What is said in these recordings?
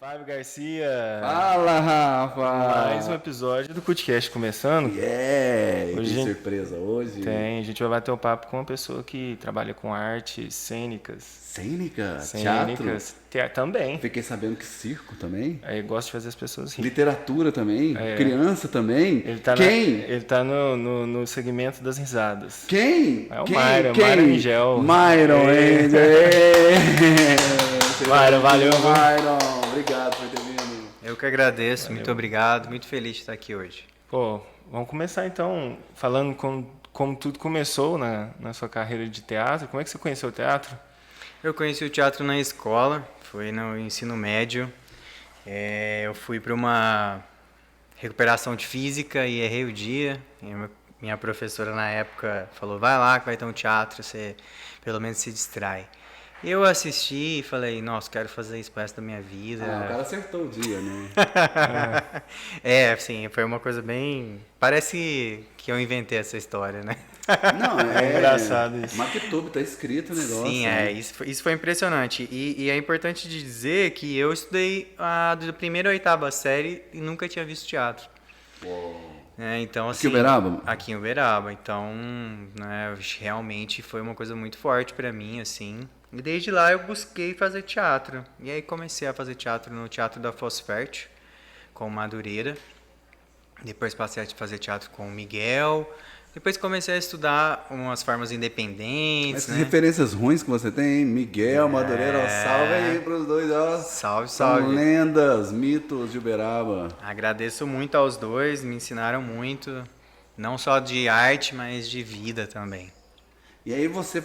Fábio Garcia. Fala, Rafa! Mais um episódio do CultCast começando. Hoje tem surpresa hoje? Tem, a gente vai bater um papo com uma pessoa que trabalha com artes cênicas. Cênicas? Cênicas. Teatro? Também. Fiquei sabendo que circo também? Aí gosta de fazer as pessoas rirem. Literatura também? Criança também? Quem? Ele tá no segmento das risadas. Quem? É o Myron Angel. Myron Angel. Myron, valeu. Myron, obrigado por ter vindo. Eu que agradeço, valeu. Muito obrigado, muito feliz de estar aqui hoje. Pô, vamos começar então falando como tudo começou na sua carreira de teatro. Como é que você conheceu o teatro? Eu conheci o teatro na escola, foi no ensino médio. Eu fui para uma recuperação de física e errei o dia. Minha professora na época falou, vai lá que vai ter um teatro, você pelo menos se distrai. Eu assisti e falei, nossa, quero fazer isso pro resto da minha vida. O cara acertou o dia, né? Sim, foi uma coisa bem... Parece que eu inventei essa história, né? Não, é engraçado isso. Maquetube, tá escrito o negócio. Sim, né? Isso foi impressionante. E é importante de dizer que eu estudei da primeira à oitava série e nunca tinha visto teatro. Uou. Então, assim, aqui em Uberaba? Aqui em Uberaba. Então, né, realmente foi uma coisa muito forte pra mim, assim. E desde lá eu busquei fazer teatro. E aí comecei a fazer teatro no Teatro da Fosfert, com o Madureira. Depois passei a fazer teatro com o Miguel. Depois comecei a estudar umas formas independentes. Mas que né? referências ruins que você tem, hein? Miguel, Madureira, salve aí pros dois, ó. Salve. São lendas, mitos de Uberaba. Agradeço muito aos dois, me ensinaram muito. Não só de arte, mas de vida também. E aí você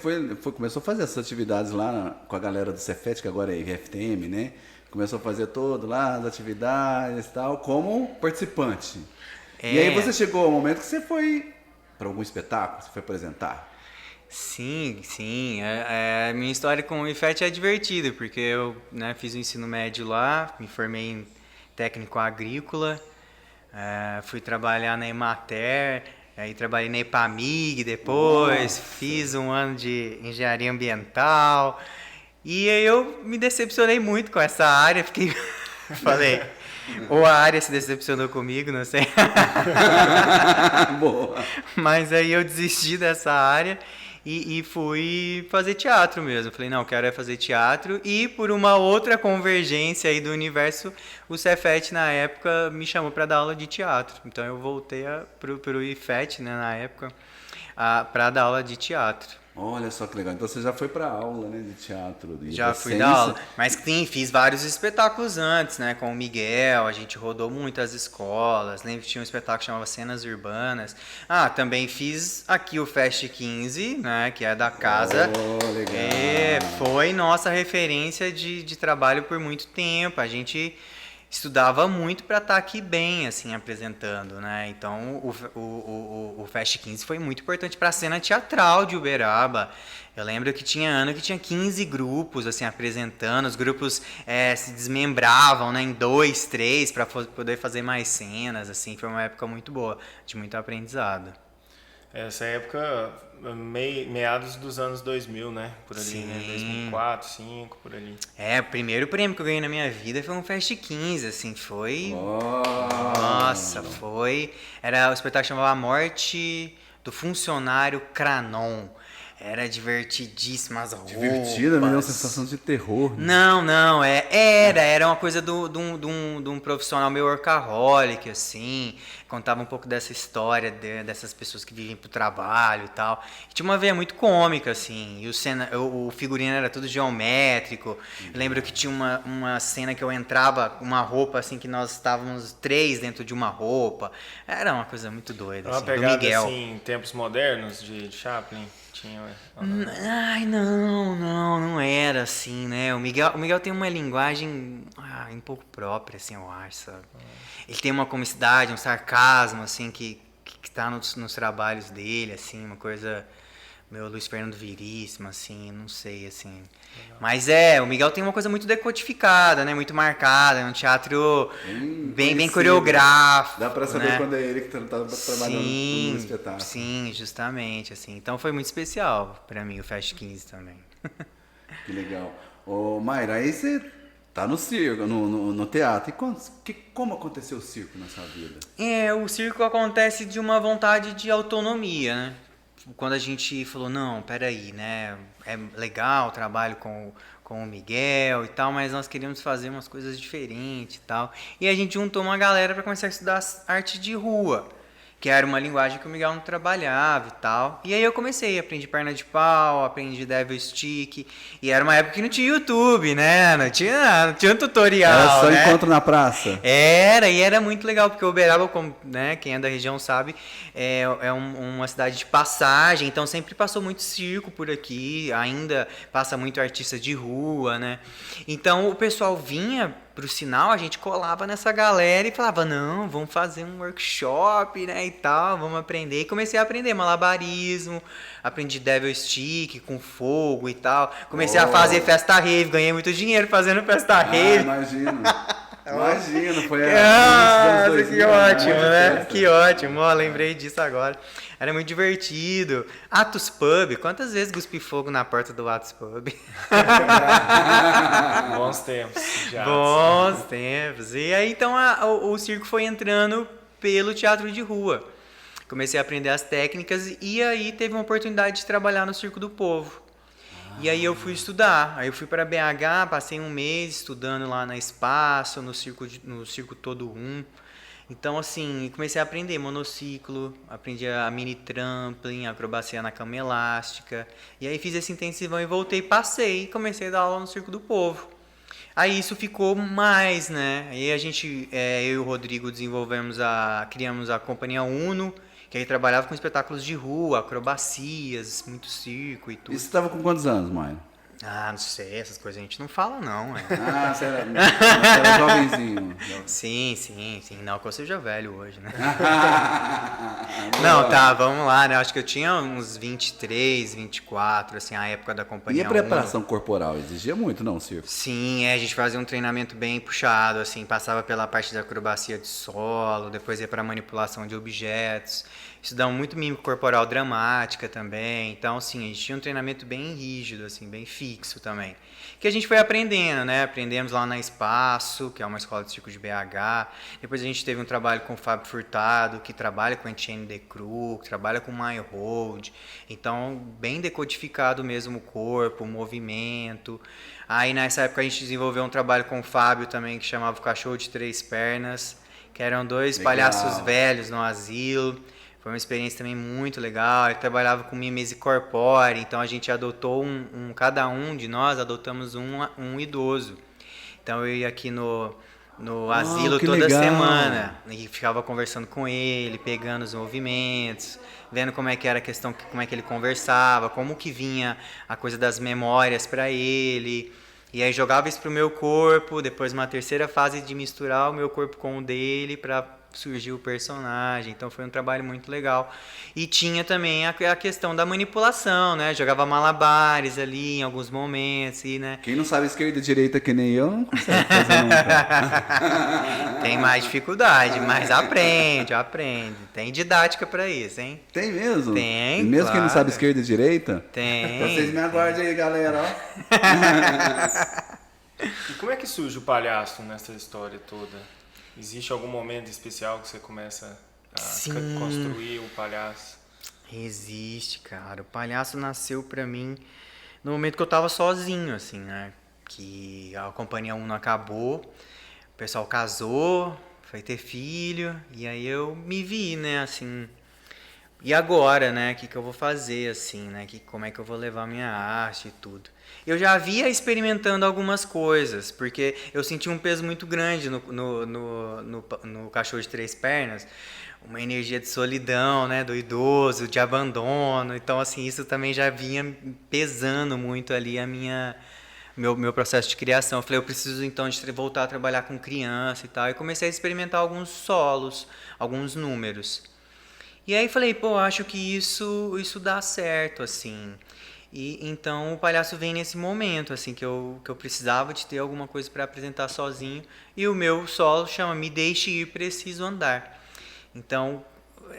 começou a fazer essas atividades lá com a galera do Cefet, que agora é IFTM, né? Começou a fazer todo lá, as atividades e tal, como participante. E aí você chegou ao momento que você foi para algum espetáculo, você foi apresentar. Sim. A minha história com o IFET é divertida, porque eu fiz o ensino médio lá, me formei em técnico agrícola, fui trabalhar na Emater, aí trabalhei na EPAMIG depois, fiz um ano de engenharia ambiental, e aí eu me decepcionei muito com essa área, falei, ou a área se decepcionou comigo, não sei. Boa. Mas aí eu desisti dessa área e fui fazer teatro mesmo. Falei, não, quero fazer teatro. E por uma outra convergência aí do universo, o Cefet na época me chamou para dar aula de teatro. Então eu voltei pro IFET, né, na época, para dar aula de teatro. Olha só que legal. Então você já foi pra aula, né, de teatro. Já fui dar aula. Mas sim, fiz vários espetáculos antes, né? Com o Miguel, a gente rodou muitas escolas. Lembro que tinha um espetáculo que chamava Cenas Urbanas. Também fiz aqui o Fest 15, né? Que é da casa. Oh, legal. Foi nossa referência de trabalho por muito tempo. A gente estudava muito para estar aqui bem, assim, apresentando, né? Então, o Fest 15 foi muito importante para a cena teatral de Uberaba. Eu lembro que tinha ano que tinha 15 grupos, assim, apresentando. Os grupos se desmembravam, né, em 2, 3, para poder fazer mais cenas, assim. Foi uma época muito boa, de muito aprendizado. Essa época, meados dos anos 2000, né? Por ali, Sim. né? 2004, 2005, por ali. O primeiro prêmio que eu ganhei na minha vida foi um Fest 15, assim, foi... Oh. Nossa, foi... Era o espetáculo que chamava A Morte do Funcionário Cranon. Era divertidíssima as roupas. Divertida, me deu uma sensação de terror. Né? Não, era uma coisa de um profissional meio workaholic, assim, contava um pouco dessa história dessas pessoas que vivem pro trabalho e tal. E tinha uma veia muito cômica, assim, e o figurino era tudo geométrico. Eu lembro que tinha uma cena que eu entrava uma roupa, assim, que nós estávamos 3 dentro de uma roupa. Era uma coisa muito doida, uma assim, pegada, do Miguel. Assim, tempos modernos de Chaplin? Ai, não era assim, né? O Miguel tem uma linguagem um pouco própria, assim, eu acho, sabe? Ele tem uma comicidade, um sarcasmo, assim, que tá nos trabalhos dele, assim, uma coisa meu Luiz Fernando Veríssimo, assim, não sei, assim. Mas o Miguel tem uma coisa muito decodificada, né? Muito marcada, é um teatro bem conhecido. coreográfico. Dá pra saber né? quando é ele que tá trabalhando no espetáculo. Sim, justamente, assim. Então foi muito especial pra mim o Fast 15 também. Que legal. Ô, Mayra, aí você tá no circo, no teatro. E como aconteceu o circo na sua vida? O circo acontece de uma vontade de autonomia, né? Quando a gente falou, não, peraí, né? É legal o trabalho com o Miguel e tal, mas nós queríamos fazer umas coisas diferentes e tal. E a gente juntou uma galera para começar a estudar arte de rua, que era uma linguagem que o Miguel não trabalhava e tal. E aí eu comecei, aprendi perna de pau, aprendi devil stick, e era uma época que não tinha YouTube, né? Não tinha um tutorial, Era só né? encontro na praça? E era muito legal, porque Uberaba, como, né, quem é da região sabe, uma cidade de passagem, então sempre passou muito circo por aqui, ainda passa muito artista de rua, né? Então o pessoal vinha pro sinal, a gente colava nessa galera e falava, não, vamos fazer um workshop, né, e tal, vamos aprender. E comecei a aprender malabarismo, aprendi devil stick com fogo e tal. Comecei a fazer festa rave, ganhei muito dinheiro fazendo festa rave. Imagino. Imagino, foi Nossa, que ótimo, muita né? festa. Que ótimo, ó, lembrei disso agora. Era muito divertido. Atos Pub, quantas vezes cuspi fogo na porta do Atos Pub? Bons tempos. Já. Bons tempos. E aí então o circo foi entrando pelo teatro de rua. Comecei a aprender as técnicas e aí teve uma oportunidade de trabalhar no Circo do Povo. E aí eu fui estudar. Aí eu fui para BH, passei um mês estudando lá na Espaço, no circo Todo Um. Então, assim, comecei a aprender monociclo, aprendi a mini trampling, acrobacia na cama elástica. E aí fiz esse intensivão e voltei, passei e comecei a dar aula no Circo do Povo. Aí isso ficou mais, né? Aí a gente, eu e o Rodrigo criamos a Companhia Uno, que aí trabalhava com espetáculos de rua, acrobacias, muito circo e tudo. E você estava com quantos anos, Maio? Ah, não sei, essas coisas a gente não fala não, Ah, você era jovenzinho. Sim. Não que eu seja velho hoje, né? Não, tá, vamos lá, né? Acho que eu tinha uns 23, 24, assim, a época da E Companhia a preparação corporal? Exigia muito, não, circo? Sim, a gente fazia um treinamento bem puxado, assim, passava pela parte da acrobacia de solo, depois ia para manipulação de objetos, estudamos muito mímica corporal dramática também, então, assim, a gente tinha um treinamento bem rígido, assim, bem fixo também, que a gente foi aprendendo, né, aprendemos lá na Espaço, que é uma escola de circo de BH, depois a gente teve um trabalho com o Fábio Furtado, que trabalha com Etienne Decroux, que trabalha com My Hold, então, bem decodificado mesmo o corpo, o movimento. Aí nessa época a gente desenvolveu um trabalho com o Fábio também, que chamava o Cachorro de Três Pernas, que eram dois Legal. palhaços velhos no asilo. Foi uma experiência também muito legal. Ele trabalhava com mimese corpórea, então a gente adotou cada um de nós adotamos um idoso. Então eu ia aqui no asilo que toda legal. semana e ficava conversando com ele, pegando os movimentos, vendo como é que era a questão, como é que ele conversava, como que vinha a coisa das memórias para ele. E aí jogava isso pro meu corpo, depois uma terceira fase de misturar o meu corpo com o dele para surgir o personagem. Então foi um trabalho muito legal. E tinha também a questão da manipulação, né? Jogava malabares ali em alguns momentos, e, né? Quem não sabe esquerda e direita que nem eu, não consegue fazer nunca. Tem mais dificuldade, mas aprende. Tem didática para isso, hein? Tem mesmo? Tem, E mesmo quem não claro. sabe esquerda e direita? Tem. Então vocês me aguardem aí, galera, ó. E como é que surge o palhaço nessa história toda? Existe algum momento especial que você começa a Sim. construir o palhaço? Existe, cara. O palhaço nasceu pra mim no momento que eu tava sozinho, assim, né? Que a Companhia 1 acabou, o pessoal casou, foi ter filho, e aí eu me vi, né, assim... E agora, né, o que eu vou fazer, assim, né, como é que eu vou levar minha arte e tudo. Eu já havia experimentando algumas coisas, porque eu senti um peso muito grande no Cachorro de Três Pernas, uma energia de solidão, né, do idoso, de abandono, então, assim, isso também já vinha pesando muito ali meu processo de criação. Eu falei, eu preciso então de voltar a trabalhar com criança e tal, e comecei a experimentar alguns solos, alguns números. E aí falei, pô, acho que isso dá certo, assim. E então o palhaço vem nesse momento, assim, que eu precisava de ter alguma coisa para apresentar sozinho. E o meu solo chama Me Deixe Ir, Preciso Andar. Então,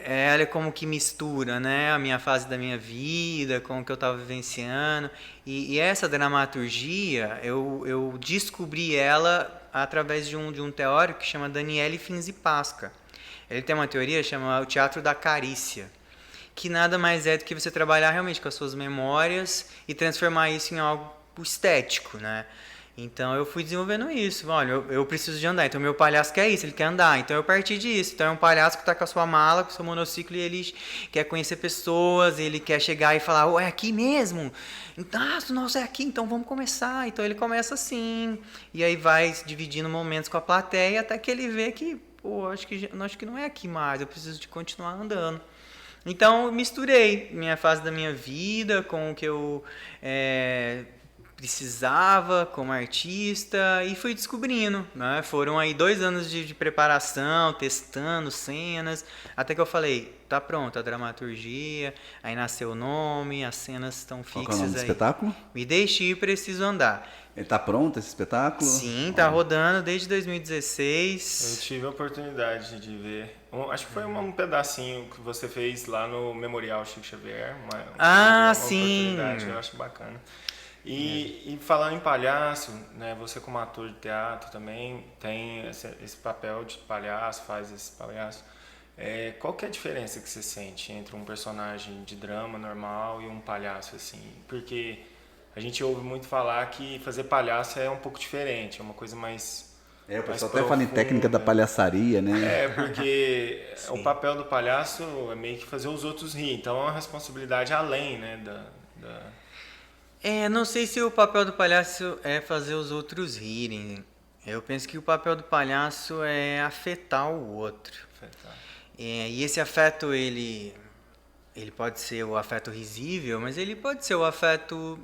ela é como que mistura, né, a minha fase da minha vida com o que eu estava vivenciando. E essa dramaturgia, eu descobri ela através de um teórico que chama Daniele Finzi-Pasca. Ele tem uma teoria que chama o teatro da carícia, que nada mais é do que você trabalhar realmente com as suas memórias e transformar isso em algo estético, né? Então eu fui desenvolvendo isso. Olha, eu preciso de andar. Então meu palhaço quer isso, ele quer andar. Então eu parti disso. Então é um palhaço que está com a sua mala, com o seu monociclo e ele quer conhecer pessoas, ele quer chegar e falar, oh, é aqui mesmo? Nossa, é aqui, então vamos começar. Então ele começa assim. E aí vai dividindo momentos com a plateia até que ele vê que, pô, acho que não é aqui mais, eu preciso de continuar andando. Então eu misturei minha fase da minha vida com o que eu precisava como artista e fui descobrindo, né? Foram aí 2 anos de preparação, testando cenas, até que eu falei, tá pronta a dramaturgia, aí nasceu o nome, as cenas estão Qual fixas que é o nome do aí. espetáculo? Me Deixe Ir, Preciso Andar. Ele tá pronto, esse espetáculo? Sim, tá rodando desde Eu 2016. tive a oportunidade de ver. Acho que foi um pedacinho que você fez lá no Memorial Chico Xavier. Uma Sim. oportunidade, eu acho bacana. E falando em palhaço, né, você como ator de teatro também tem esse papel de palhaço, faz esse palhaço. Qual que é a diferença que você sente entre um personagem de drama normal e um palhaço assim? Porque a gente ouve muito falar que fazer palhaço é um pouco diferente, é uma coisa mais O pessoal mais até fala em técnica da palhaçaria, né? porque o papel do palhaço é meio que fazer os outros rir, então é uma responsabilidade além, né, Não sei se o papel do palhaço é fazer os outros rirem. Eu penso que o papel do palhaço é afetar o outro. E esse afeto, ele pode ser o afeto risível, mas ele pode ser o afeto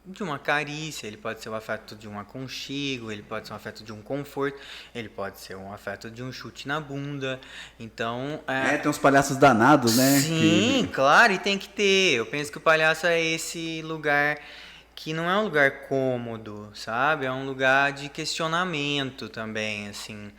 de uma carícia, ele pode ser o afeto de um aconchego, ele pode ser um afeto de um conforto, ele pode ser um afeto de um chute na bunda. Então, tem uns palhaços danados, né? sim, claro, e tem que ter. Eu penso que o palhaço é esse lugar que não é um lugar cômodo, sabe? É um lugar de questionamento também, assim.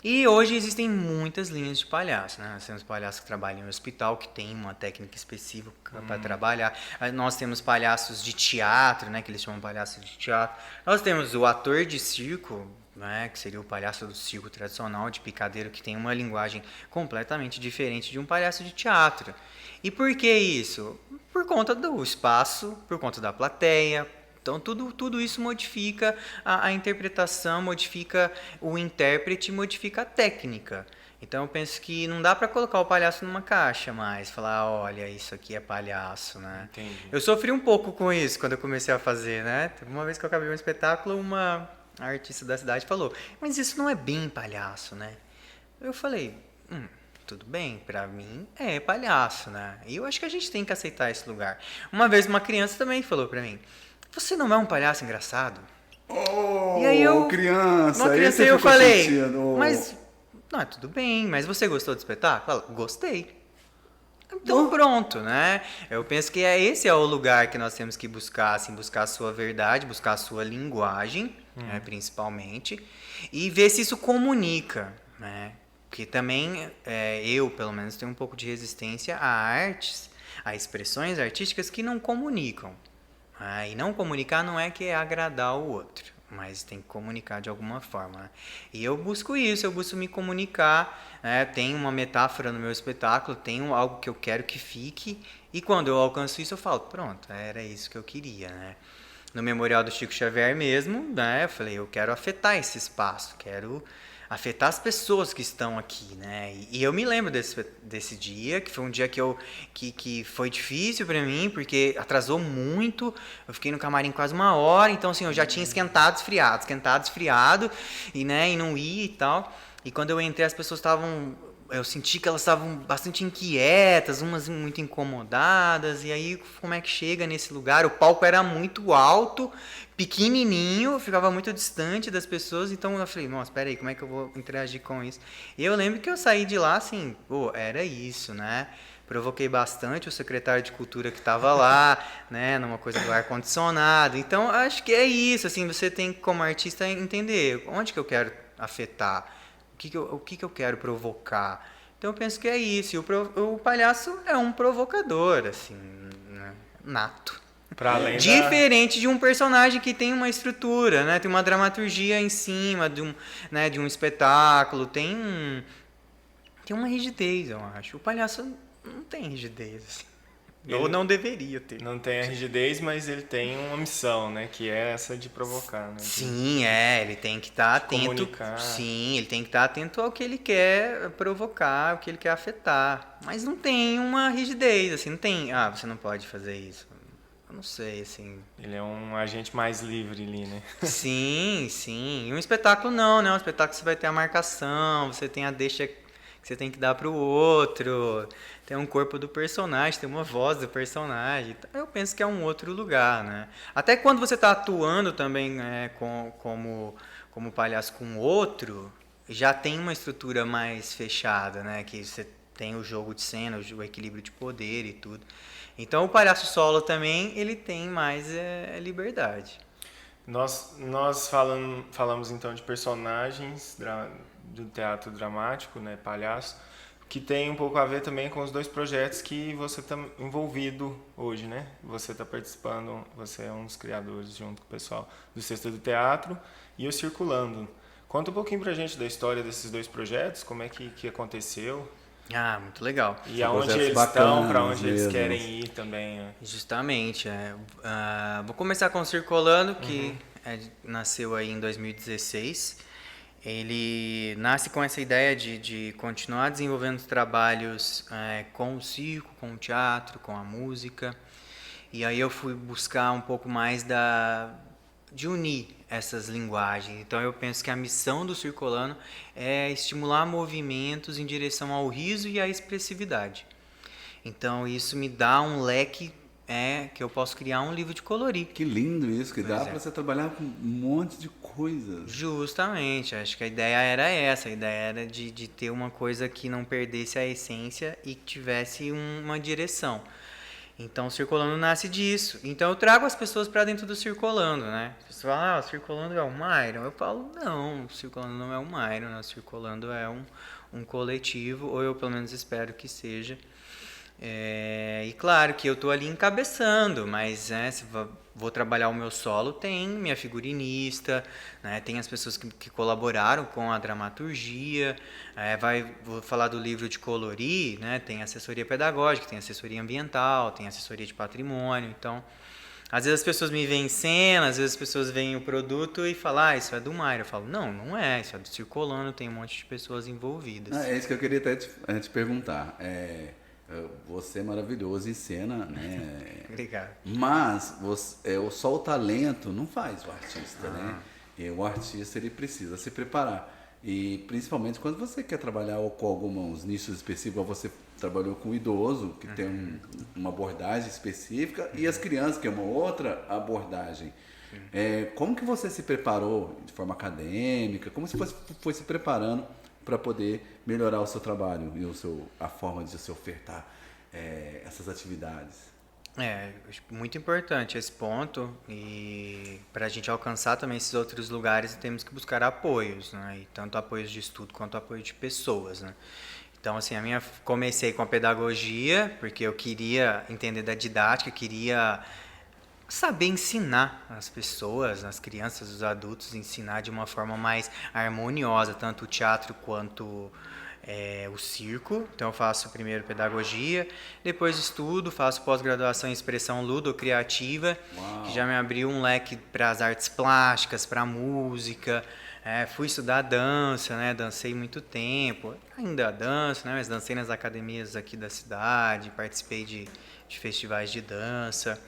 E hoje existem muitas linhas de palhaço, né? Nós temos palhaços que trabalham em hospital, que tem uma técnica específica para trabalhar. Nós temos palhaços de teatro, né? Que eles chamam palhaços de teatro. Nós temos o ator de circo, né? Que seria o palhaço do circo tradicional, de picadeiro, que tem uma linguagem completamente diferente de um palhaço de teatro. E por que isso? Por conta do espaço, por conta da plateia. Então, tudo isso modifica a interpretação, modifica o intérprete, modifica a técnica. Então, eu penso que não dá para colocar o palhaço numa caixa mais, falar, olha, isso aqui é palhaço, né? Entendi. Eu sofri um pouco com isso quando eu comecei a fazer, né? Teve uma vez que eu acabei um espetáculo, uma artista da cidade falou, mas isso não é bem palhaço, né? Eu falei, tudo bem, pra mim é palhaço, né? E eu acho que a gente tem que aceitar esse lugar. Uma vez uma criança também falou pra mim, você não é um palhaço engraçado? Oh, E aí eu, criança! uma criança, aí eu ficou falei, sentindo. mas, não, tudo bem, mas você gostou do espetáculo? Ela, gostei. Então pronto, né? Eu penso que esse é o lugar que nós temos que buscar, assim, buscar a sua verdade, buscar a sua linguagem, né, principalmente, e ver se isso comunica, né? Porque também eu, pelo menos, tenho um pouco de resistência a artes, a expressões artísticas que não comunicam. E não comunicar não é que é agradar o outro, mas tem que comunicar de alguma forma, né? E eu busco isso, eu busco me comunicar, né? Tem uma metáfora no meu espetáculo, tenho algo que eu quero que fique, e quando eu alcanço isso eu falo, pronto, era isso que eu queria, né? No Memorial do Chico Xavier mesmo, né? Eu falei, eu quero afetar esse espaço, quero afetar as pessoas que estão aqui, né? E eu me lembro desse dia, que foi um dia que foi difícil para mim, porque atrasou muito, eu fiquei no camarim quase 1 hora, então assim, eu já tinha esquentado, esfriado, e né, e não ia e tal. E quando eu entrei, as pessoas estavam eu senti que elas estavam bastante inquietas, umas muito incomodadas, e aí como é que chega nesse lugar? O palco era muito alto, pequenininho, ficava muito distante das pessoas, então eu falei, nossa, espera aí, como é que eu vou interagir com isso? E eu lembro que eu saí de lá assim, pô, era isso, né? Provoquei bastante o secretário de cultura que estava lá, né, numa coisa do ar-condicionado. Então, acho que é isso, assim, você tem que, como artista, entender onde que eu quero afetar, o que eu quero provocar. Então, eu penso que é isso. E o palhaço é um provocador, assim, né, nato. Para além Diferente de um personagem que tem uma estrutura, né, tem uma dramaturgia em cima né, de um espetáculo, tem uma rigidez, eu acho. O palhaço não tem rigidez, assim. Ou não deveria ter. Não tem a rigidez, mas ele tem uma missão, né? Que é essa de provocar, né? Sim, ele tem que estar atento. Comunicar. Sim, ele tem que estar atento ao que ele quer provocar, ao que ele quer afetar. Mas não tem uma rigidez, assim, não tem. Ah, você não pode fazer isso. Eu não sei, assim. Ele é um agente mais livre ali, né? Sim, sim. E um espetáculo não, né? Um espetáculo você vai ter a marcação, você tem a deixa que você tem que dar pro outro, tem um corpo do personagem, tem uma voz do personagem. Então, eu penso que é um outro lugar, né? Até quando você está atuando também, né, como palhaço com outro, já tem uma estrutura mais fechada, né? Que você tem o jogo de cena, o equilíbrio de poder e tudo. Então o palhaço solo também, ele tem mais liberdade. Nós falamos então de personagens do teatro dramático, né, palhaço, que tem um pouco a ver também com os dois projetos que você está envolvido hoje, né? Você está participando, você é um dos criadores junto com o pessoal do Sexta do Teatro e o Circulando. Conta um pouquinho pra gente da história desses dois projetos, como é que aconteceu. Ah, muito legal. E aonde eles estão, para onde eles querem ir também. Né? Justamente. Vou começar com o Circulando, que nasceu aí em 2016. Ele nasce com essa ideia de continuar desenvolvendo trabalhos com o circo, com o teatro, com a música. E aí eu fui buscar um pouco mais de unir essas linguagens. Então eu penso que a missão do Circulando é estimular movimentos em direção ao riso e à expressividade. Então isso me dá um leque que eu posso criar um livro de colorir. Que lindo isso, que dá para você trabalhar com um monte de coisas. Justamente, acho que a ideia era essa, a ideia era de ter uma coisa que não perdesse a essência e que tivesse uma direção. Então o Circulando nasce disso. Então eu trago as pessoas para dentro do Circulando, né? As pessoas falam, o Circulando é o Myron? Eu falo, não, o Circulando não é o Myron, né? O Circulando é um coletivo, ou eu pelo menos espero que seja. E claro que eu estou ali encabeçando, mas se vou trabalhar o meu solo, tem minha figurinista, né, tem as pessoas que colaboraram com a dramaturgia, vou falar do livro de colorir, né, tem assessoria pedagógica, tem assessoria ambiental, tem assessoria de patrimônio, então às vezes as pessoas me veem em cena, às vezes as pessoas veem o produto e falam, isso é do Mário. Eu falo, não é, isso é do Circulando, tem um monte de pessoas envolvidas. É isso que eu queria até te perguntar. Você é maravilhoso em cena, né? Obrigado. Mas só o talento não faz o artista, né? E o artista ele precisa se preparar. E principalmente quando você quer trabalhar com alguns nichos específicos, você trabalhou com o idoso, que tem uma abordagem específica, e as crianças, que é uma outra abordagem. Como que você se preparou de forma acadêmica? Como você foi se preparando para poder melhorar o seu trabalho e a forma de se ofertar essas atividades? Muito importante esse ponto, e para a gente alcançar também esses outros lugares temos que buscar apoios, né? E tanto apoios de estudo quanto apoio de pessoas, né? Então, assim, comecei com a pedagogia, porque eu queria entender da didática, queria saber ensinar as pessoas, as crianças, os adultos, ensinar de uma forma mais harmoniosa, tanto o teatro quanto o circo. Então eu faço primeiro pedagogia, depois estudo, faço pós-graduação em expressão ludo-criativa, que já me abriu um leque para as artes plásticas, para a música. Fui estudar dança, né? Dancei muito tempo, ainda danço, né? Mas dancei nas academias aqui da cidade, participei de festivais de dança.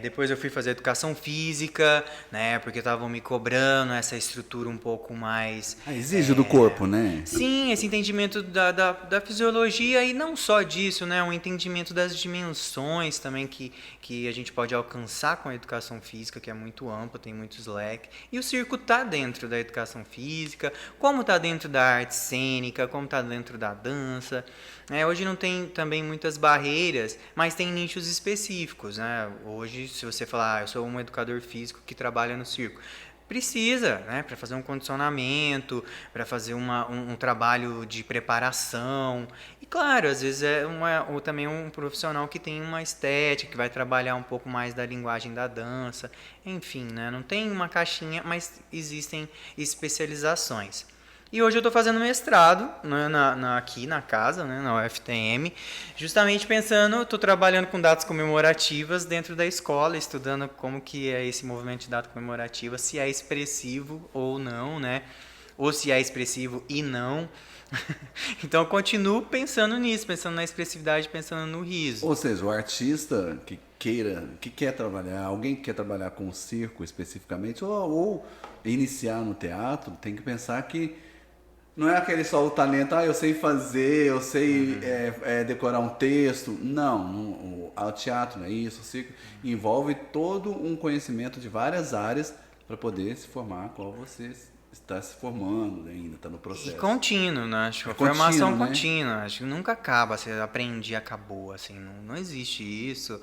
Depois eu fui fazer educação física, né? Porque estavam me cobrando essa estrutura um pouco mais... Exige do corpo, né? Sim, esse entendimento da fisiologia e não só disso, né? Um entendimento das dimensões também que a gente pode alcançar com a educação física, que é muito ampla, tem muitos leques. E o circo está dentro da educação física, como está dentro da arte cênica, como está dentro da dança. Hoje não tem também muitas barreiras, mas tem nichos específicos, né? Hoje, se você falar, eu sou um educador físico que trabalha no circo, precisa, né? Para fazer um condicionamento, para fazer um trabalho de preparação. E claro, às vezes ou também um profissional que tem uma estética, que vai trabalhar um pouco mais da linguagem da dança. Enfim, né? Não tem uma caixinha, mas existem especializações. E hoje eu estou fazendo mestrado, né, aqui na casa, né, na UFTM, justamente pensando, estou trabalhando com datas comemorativas dentro da escola, estudando como que é esse movimento de data comemorativa, se é expressivo ou não, né, ou se é expressivo e não. Então eu continuo pensando nisso, pensando na expressividade, pensando no riso. Ou seja, o artista que quer trabalhar, alguém que quer trabalhar com o circo especificamente, ou iniciar no teatro, tem que pensar que não é aquele só o talento, eu sei fazer, eu sei decorar um texto. Não, o teatro não é isso, o circo envolve todo um conhecimento de várias áreas para poder se formar, qual você está se formando ainda, está no processo. E contínuo, né? Acho que formação contínua, acho que nunca acaba, você aprende e acabou, assim, não existe isso.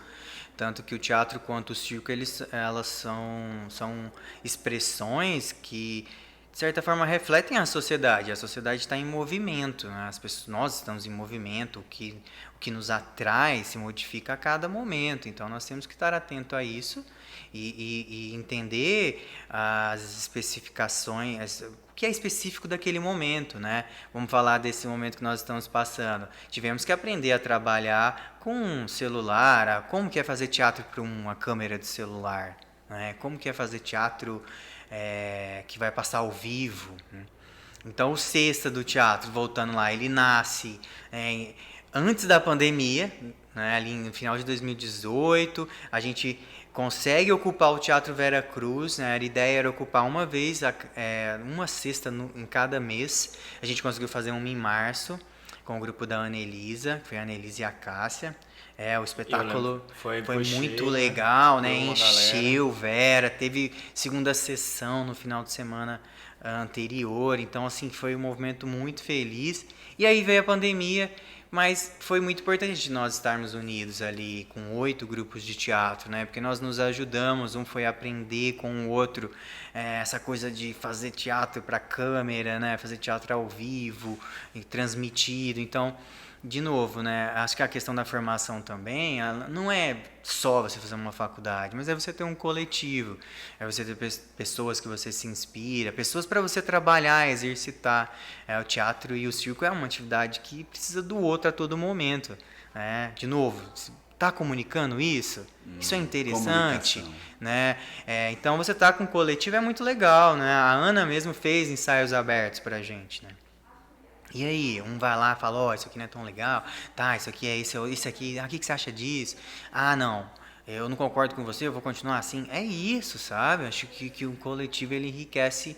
Tanto que o teatro quanto o circo, elas são expressões que de certa forma refletem a sociedade está em movimento, né? Nós estamos em movimento, o que nos atrai se modifica a cada momento, então nós temos que estar atento a isso e entender as especificações, o que é específico daquele momento, né? Vamos falar desse momento que nós estamos passando. Tivemos que aprender a trabalhar com um celular, como que é fazer teatro para uma câmera de celular, né? Como que é fazer teatro que vai passar ao vivo. Então, o Sexta do teatro, voltando lá, ele nasce antes da pandemia, né, ali no final de 2018. A gente consegue ocupar o Teatro Vera Cruz, né, a ideia era ocupar uma vez, uma sexta em cada mês. A gente conseguiu fazer uma em março, com o grupo da Ana Elisa, que foi a Ana Elisa e a Cássia. O espetáculo foi muito legal, né? Encheu, Vera, teve segunda sessão no final de semana anterior, então assim foi um movimento muito feliz. E aí veio a pandemia, mas foi muito importante nós estarmos unidos ali com 8 grupos de teatro, né? Porque nós nos ajudamos, um foi aprender com o outro, essa coisa de fazer teatro para câmera, né? Fazer teatro ao vivo, transmitido, então... De novo, né? Acho que a questão da formação também não é só você fazer uma faculdade, mas é você ter um coletivo, é você ter pessoas que você se inspira, pessoas para você trabalhar, exercitar. O teatro e o circo é uma atividade que precisa do outro a todo momento, né? De novo, está comunicando isso? Isso é interessante, né? Então você tá com um coletivo é muito legal, né? A Ana mesmo fez ensaios abertos pra gente, né? E aí, um vai lá e fala, isso aqui não é tão legal, tá, isso aqui é isso aqui, o que você acha disso? Não, eu não concordo com você, eu vou continuar assim. É isso, sabe? Acho que um coletivo, ele enriquece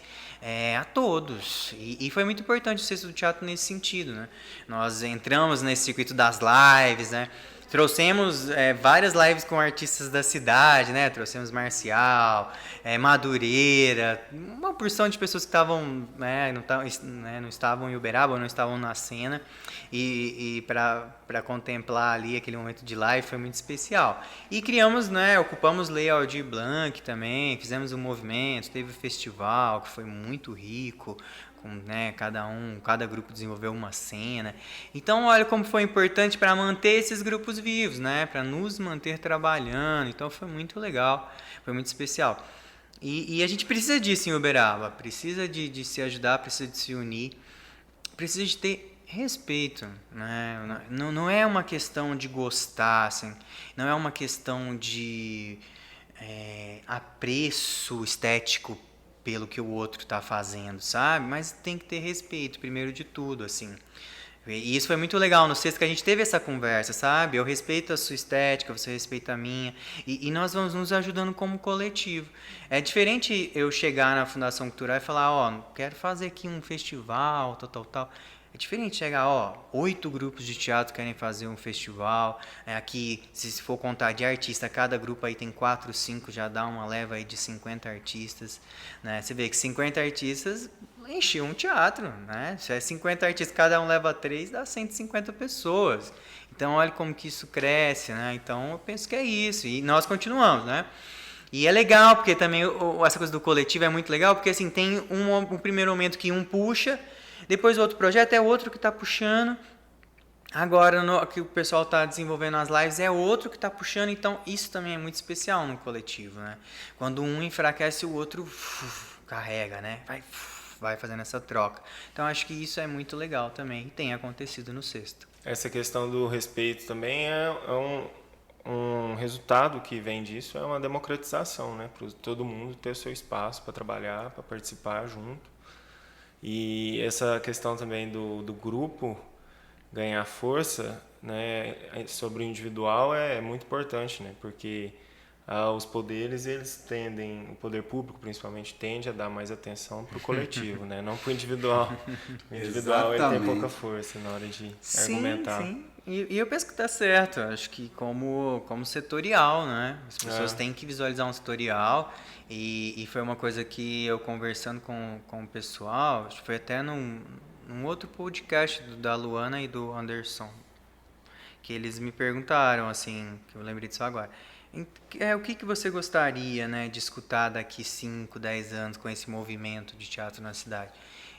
a todos. E foi muito importante o Sexto do Teatro nesse sentido, né? Nós entramos nesse circuito das lives, né? Trouxemos várias lives com artistas da cidade, né? Trouxemos Marcial, Madureira, uma porção de pessoas que estavam, não estavam em Uberaba, não estavam na cena, e para contemplar ali aquele momento de live foi muito especial. E criamos, ocupamos Lei Aldir Blanc também, fizemos um movimento, teve o festival que foi muito rico, cada grupo desenvolveu uma cena. Então, olha como foi importante para manter esses grupos vivos, né? Para nos manter trabalhando. Então, foi muito legal, foi muito especial. E a gente precisa disso em Uberaba, precisa de se ajudar, precisa de se unir, precisa de ter respeito, né? Não é uma questão de gostar, assim, não é uma questão de apreço estético pelo que o outro está fazendo, sabe? Mas tem que ter respeito, primeiro de tudo, assim. E isso foi muito legal no sexto, que a gente teve essa conversa, sabe? Eu respeito a sua estética, você respeita a minha, e nós vamos nos ajudando como coletivo. É diferente eu chegar na Fundação Cultural e falar, ó, quero fazer aqui um festival, tal, tal, tal. É diferente chegar, ó, 8 grupos de teatro querem fazer um festival. Aqui, se for contar de artista, cada grupo aí tem 4, 5, já dá uma leva aí de 50 artistas. Né? Você vê que 50 artistas encheu um teatro, né? Se é 50 artistas, cada um leva 3, dá 150 pessoas. Então, olha como que isso cresce, né? Então, eu penso que é isso. E nós continuamos, né? E é legal, porque também essa coisa do coletivo é muito legal, porque assim, tem um primeiro momento que um puxa, depois o outro projeto é outro que está puxando. Agora, que o pessoal está desenvolvendo as lives é outro que está puxando. Então, isso também é muito especial no coletivo, né? Quando um enfraquece, o outro carrega, né? Vai fazendo essa troca. Então, acho que isso é muito legal também. E tem acontecido no sexto. Essa questão do respeito também é um resultado que vem disso, é uma democratização, né? Para todo mundo ter o seu espaço para trabalhar, para participar junto. E essa questão também do grupo ganhar força, né, sobre o individual é muito importante, né? Porque os poderes, eles tendem, o poder público principalmente, tende a dar mais atenção para o coletivo, né? Não para o individual. O individual ele tem pouca força na hora de argumentar. Sim. E eu penso que está certo. Acho que como setorial, né? As pessoas têm que visualizar um setorial. E foi uma coisa que eu conversando com o pessoal, acho que foi até num outro podcast da Luana e do Anderson, que eles me perguntaram, assim, que eu lembrei disso agora. O que você gostaria, né, de escutar daqui 5, 10 anos com esse movimento de teatro na cidade?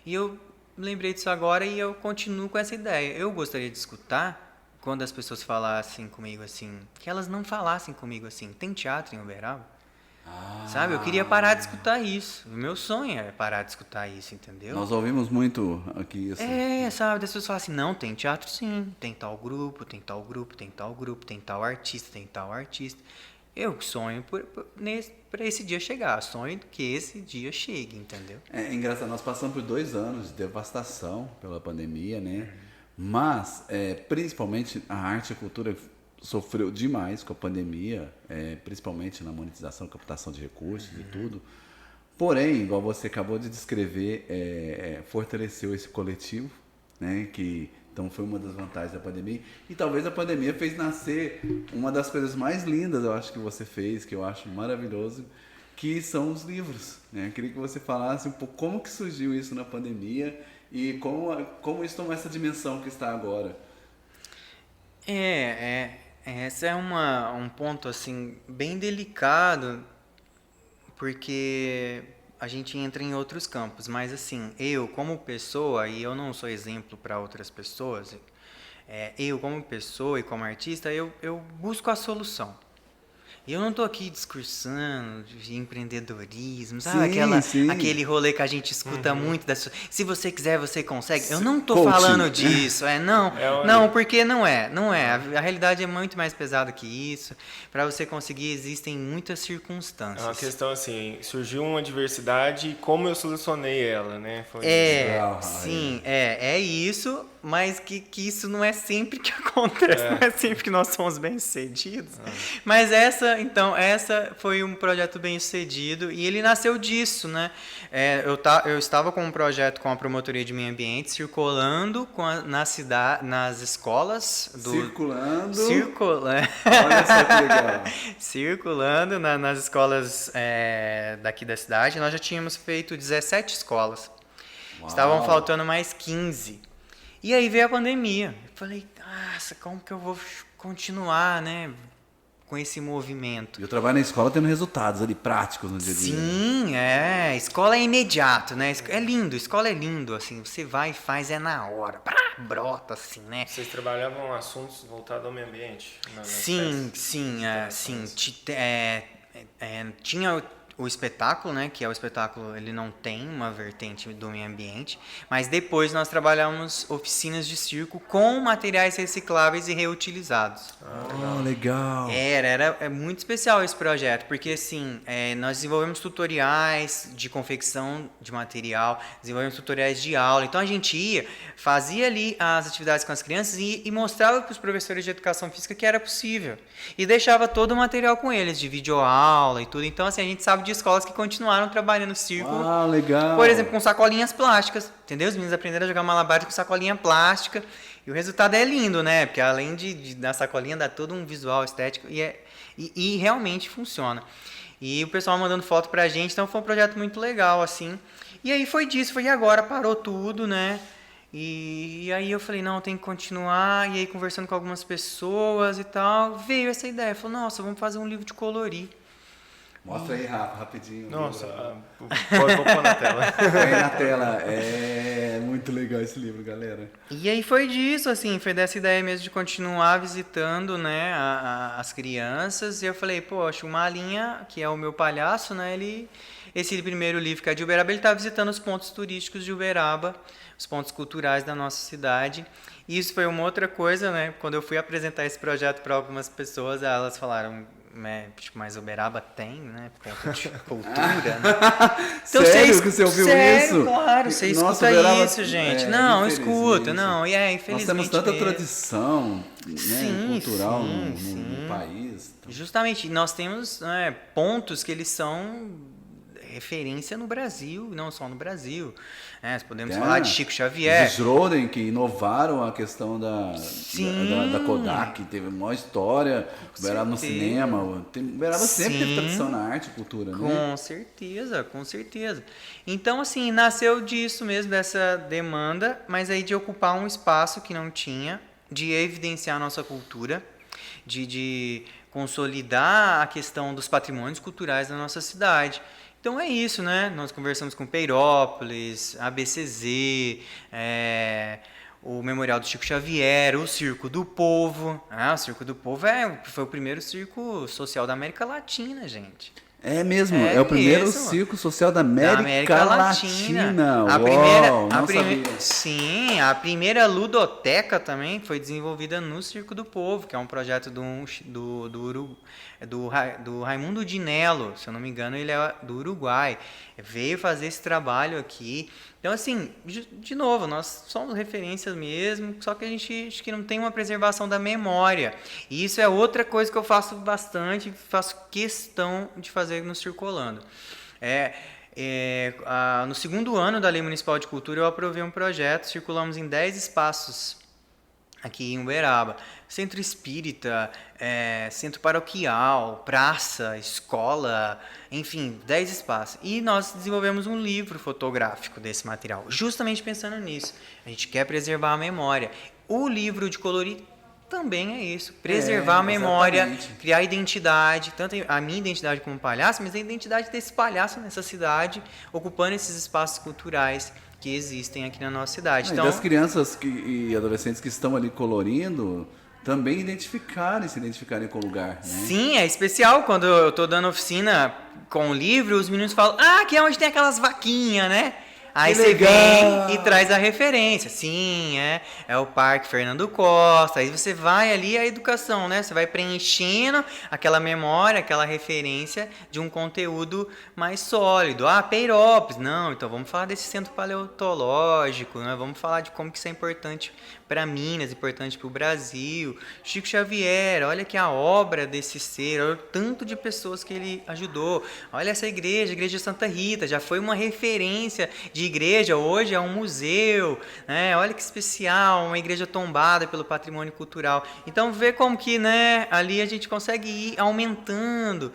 E eu lembrei disso agora e eu continuo com essa ideia. Eu gostaria de escutar quando as pessoas falassem comigo assim, que elas não falassem comigo assim, tem teatro em Uberaba? Sabe? Eu queria parar de escutar isso. O meu sonho é parar de escutar isso, entendeu? Nós ouvimos muito aqui isso. Sabe? As pessoas falam assim, não, tem teatro sim, tem tal grupo, tem tal grupo, tem tal grupo, tem tal artista, tem tal artista. Eu sonho para esse dia chegar, sonho que esse dia chegue, entendeu? É engraçado, nós passamos por 2 anos de devastação pela pandemia, né? Mas, principalmente, a arte e a cultura sofreu demais com a pandemia, principalmente na monetização, captação de recursos e tudo. Porém, igual você acabou de descrever, fortaleceu esse coletivo, né? Então foi uma das vantagens da pandemia. E talvez a pandemia fez nascer uma das coisas mais lindas, eu acho, que você fez, que eu acho maravilhoso, que são os livros, né? Eu queria que você falasse um pouco como que surgiu isso na pandemia e como isso tomou essa dimensão que está agora. Esse é um ponto assim bem delicado, porque a gente entra em outros campos, mas assim, eu como pessoa, e eu não sou exemplo para outras pessoas, eu como pessoa e como artista, eu busco a solução. Eu não estou aqui discursando de empreendedorismo, sabe? Aquele rolê que a gente escuta muito. Se você quiser, você consegue. Eu não estou falando disso. Não, porque não é. A realidade é muito mais pesada que isso. Para você conseguir, existem muitas circunstâncias. É uma questão assim, surgiu uma diversidade e como eu solucionei ela, né? É isso, mas que isso não é sempre que acontece, não é sempre que nós somos bem-sucedidos. Mas essa foi um projeto bem-sucedido e ele nasceu disso, né? Eu estava com um projeto com a Promotoria de Meio Ambiente circulando nas escolas. Circulando? Olha só que legal. Circulando nas escolas daqui da cidade. Nós já tínhamos feito 17 escolas. Uau. Estavam faltando mais 15. E aí veio a pandemia. Eu falei, nossa, como que eu vou continuar, né, com esse movimento? E eu trabalho na escola tendo resultados ali práticos no dia a dia. Sim, escola é imediato, né? É lindo, escola é lindo, assim, você vai e faz, na hora, brota, assim, né? Vocês trabalhavam assuntos voltados ao meio ambiente? Sim. Tinha o espetáculo, né, que é o espetáculo, ele não tem uma vertente do meio ambiente, mas depois nós trabalhamos oficinas de circo com materiais recicláveis e reutilizados. Legal. É muito especial esse projeto, porque assim, nós desenvolvemos tutoriais de confecção de material, desenvolvemos tutoriais de aula, então a gente ia, fazia ali as atividades com as crianças e mostrava para os professores de educação física que era possível, e deixava todo o material com eles, de videoaula e tudo, então assim, a gente sabe de escolas que continuaram trabalhando no circo, Legal. por exemplo, com sacolinhas plásticas, entendeu? Os meninos aprenderam a jogar malabares com sacolinha plástica, e o resultado é lindo, né? Porque além de dar sacolinha, dá todo um visual estético, e realmente funciona. E o pessoal mandando foto pra gente, então foi um projeto muito legal, assim. E aí foi disso, foi agora, parou tudo, né? E aí eu falei, não, tem que continuar, e aí conversando com algumas pessoas e tal, veio essa ideia, falou, nossa, vamos fazer um livro de colorir. Mostra aí, Rafa, rapidinho. Nossa, vou pôr na tela. Põe na tela. É muito legal esse livro, galera. E aí foi disso, assim, foi dessa ideia mesmo de continuar visitando, né, as crianças. E eu falei, poxa, o Malinha, que é o meu palhaço, né, esse primeiro livro que é de Uberaba, ele está visitando os pontos turísticos de Uberaba, os pontos culturais da nossa cidade. E isso foi uma outra coisa, né, quando eu fui apresentar esse projeto para algumas pessoas, elas falaram, mas Uberaba tem, né? Ponto de cultura, né? Então, sério que você ouviu isso? Claro, você Nossa, escuta Uberaba, isso, gente. Não, escuta, não. E infelizmente. Nós temos tanta tradição, né, Sim, cultural sim. no país. Justamente, nós temos pontos que eles são referência no Brasil, não só no Brasil. Podemos falar de Chico Xavier. Os Schroden, que inovaram a questão da Kodak, teve uma história, Uberaba no cinema. Uberaba sempre teve tradição na arte e cultura, né? Com certeza, com certeza. Então, assim, nasceu disso mesmo, dessa demanda, mas aí de ocupar um espaço que não tinha, de evidenciar a nossa cultura, de consolidar a questão dos patrimônios culturais da nossa cidade. Então é isso, né? Nós conversamos com Peirópolis, ABCZ, o Memorial do Chico Xavier, o Circo do Povo. O Circo do Povo foi o primeiro circo social da América Latina, gente. É mesmo, é o primeiro circo social da América Latina. Sim, a primeira ludoteca também foi desenvolvida no Circo do Povo, que é um projeto do Raimundo Dinello, se eu não me engano, ele é do Uruguai. Veio fazer esse trabalho aqui. Então, assim, de novo, nós somos referências mesmo, só que a gente acho que não tem uma preservação da memória. E isso é outra coisa que eu faço bastante, faço questão de fazer no Circolando. No segundo ano da Lei Municipal de Cultura, eu aprovei um projeto, circulamos em 10 espaços aqui em Uberaba. Centro espírita, centro paroquial, praça, escola, enfim, 10 espaços. E nós desenvolvemos um livro fotográfico desse material, justamente pensando nisso. A gente quer preservar a memória. O livro de colorir também é isso, preservar a memória, exatamente. Criar identidade, tanto a minha identidade como palhaço, mas a identidade desse palhaço nessa cidade, ocupando esses espaços culturais que existem aqui na nossa cidade. Então, das crianças e adolescentes que estão ali colorindo, também se identificarem com o lugar, né? Sim, é especial quando eu estou dando oficina com o livro, os meninos falam, aqui é onde tem aquelas vaquinhas, né? Aí você vem e traz a referência. Sim, é o Parque Fernando Costa. Aí você vai ali a educação, né? Você vai preenchendo aquela memória, aquela referência de um conteúdo mais sólido. Peirópolis. Não, então vamos falar desse centro paleontológico, né? Vamos falar de como que isso é importante para Minas, importante para o Brasil. Chico Xavier, olha que a obra desse ser, olha o tanto de pessoas que ele ajudou. Olha essa igreja, a Igreja Santa Rita, já foi uma referência de igreja, hoje é um museu, né? Olha que especial, uma igreja tombada pelo patrimônio cultural. Então vê como que, né, ali a gente consegue ir aumentando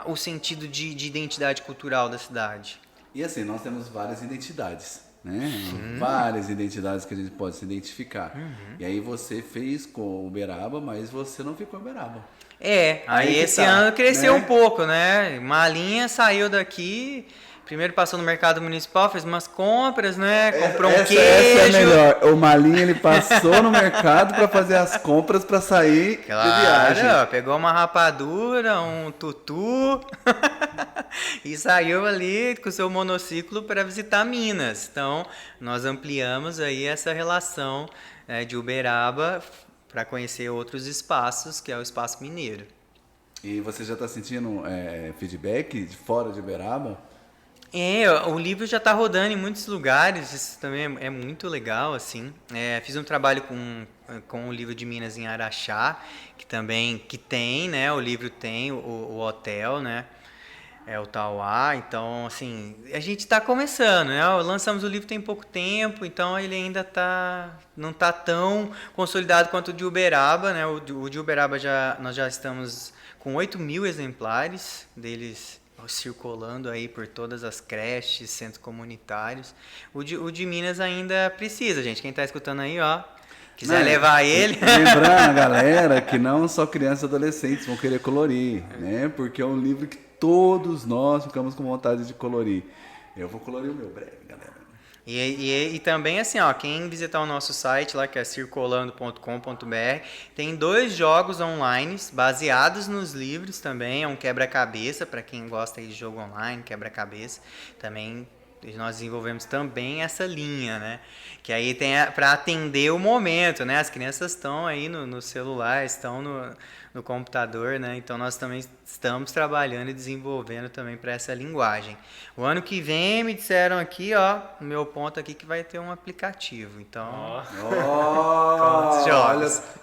o sentido de identidade cultural da cidade. E assim, nós temos várias identidades, né? Várias identidades que a gente pode se identificar. E aí você fez com Uberaba, mas você não ficou em Uberaba. Aí esse ano cresceu, né? Um pouco, né? Malinha saiu daqui, Primeiro passou no mercado municipal, fez umas compras, né? Comprou um queijo. Essa é a melhor. O Malinho, ele passou no mercado para fazer as compras para sair de viagem. Claro, pegou uma rapadura, um tutu e saiu ali com o seu monociclo para visitar Minas. Então, nós ampliamos aí essa relação de Uberaba para conhecer outros espaços, que é o Espaço Mineiro. E você já está sentindo feedback de fora de Uberaba? O livro já está rodando em muitos lugares, isso também é muito legal, assim. Fiz um trabalho com o livro de Minas em Araxá, que tem, né? O livro tem o hotel, né? É o Tauá, então, assim, a gente está começando, né? Lançamos o livro tem pouco tempo, então ele ainda não está tão consolidado quanto o de Uberaba, né? O de Uberaba nós já estamos com 8.000 exemplares deles circulando aí por todas as creches, centros comunitários. O de Minas ainda precisa, gente. Quem está escutando aí, ó, quiser levar ele. Lembrando a galera que não só crianças e adolescentes vão querer colorir, né? Porque é um livro que todos nós ficamos com vontade de colorir. Eu vou colorir o meu breve, galera. E também assim, ó, quem visitar o nosso site lá, que é circulando.com.br, tem 2 jogos online baseados nos livros também, é um quebra-cabeça para quem gosta de jogo online, quebra-cabeça. Também nós desenvolvemos também essa linha, né? Que aí tem para atender o momento, né? As crianças estão aí no celular, estão no computador, né? Então nós também estamos trabalhando e desenvolvendo também para essa linguagem. O ano que vem me disseram aqui, ó, no meu ponto aqui que vai ter um aplicativo. Então,